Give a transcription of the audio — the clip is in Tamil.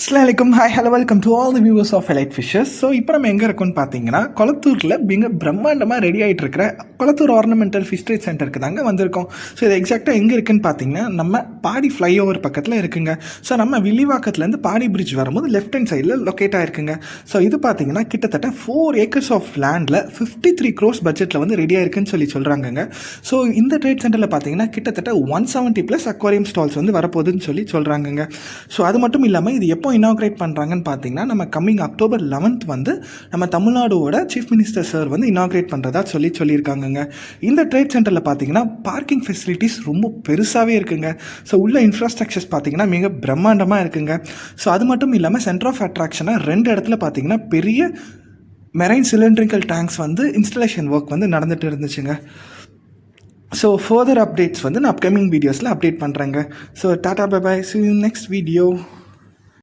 அஸ்ஸலாமு hi hello welcome to all the viewers of Elite Fishes. So இப்போ நம்ம எங்கே இருக்கோம்னு பார்த்தீங்கன்னா கொளத்தூரில் மிக பிரம்மாண்டமாக ரெடி ஆகிட்டு இருக்கிற கொளத்தூர் ஆர்னமெண்டல் ஃபிஷ் ட்ரேட் சென்டருக்கு தாங்க வந்திருக்கோம். ஸோ இது எக்ஸாக்டாக எங்கே இருக்குன்னு பார்த்தீங்கன்னா நம்ம பாடி ஃப்ளைஓவர் பக்கத்தில் இருக்குங்க. ஸோ நம்ம வில்லிவாக்கத்துலேருந்து பாடி பிரிட்ஜ் வரும்போது லெஃப்ட் ஹேண்ட் சைடில் லொக்கேட் ஆகிருக்குங்க. ஸோ இது பார்த்தீங்கன்னா கிட்டத்தட்ட 4 ஏக்கர்ஸ் ஆஃப் லேண்டில் 53 crores பட்ஜெட்டில் வந்து ரெடி ஆயிருக்குன்னு சொல்கிறாங்கங்க. ஸோ இந்த ட்ரேட் சென்டரில் பார்த்தீங்கன்னா கிட்டத்தட்ட 170+ அக்வாரியம் ஸ்டால்ஸ் வந்து வரப்போகுதுன்னு சொல்கிறாங்கங்க. ஸோ அது மட்டும் இல்லாமல் இது எப்போ இனாக்ரேட் பண்ணுறாங்கன்னு பார்த்தீங்கன்னா நம்ம கம்மிங் அக்டோபர் 11th வந்து நம்ம தமிழ்நாடோட சீஃப் மினிஸ்டர் சார் வந்து இனாக்ரேட் பண்ணுறதா சொல்லியிருக்காங்கங்க. இந்த ட்ரேட் சென்டரில் பார்த்தீங்கன்னா பார்க்கிங் ஃபெசிலிட்டிஸ் ரொம்ப பெருசாகவே இருக்குங்க. ஸோ உள்ள இன்ஃப்ராஸ்ட்ரக்சர்ஸ் பார்த்தீங்கன்னா மிக பிரம்மாண்டமாக இருக்குங்க. ஸோ அது மட்டும் இல்லாமல் சென்டர் ஆஃப் அட்ராக்ஷனாக 2 இடத்துல பார்த்தீங்கன்னா பெரிய மெரைன் சிலிண்ட்ரிக்கல் டேங்க்ஸ் வந்து இன்ஸ்டலேஷன் ஒர்க் வந்து நடந்துகிட்டு இருந்துச்சுங்க. ஸோ ஃபர்தர் அப்டேட்ஸ் வந்து நான் அப்கமிங் வீடியோஸில் அப்டேட் பண்ணுறேங்க. So tata bye bye, see you next video.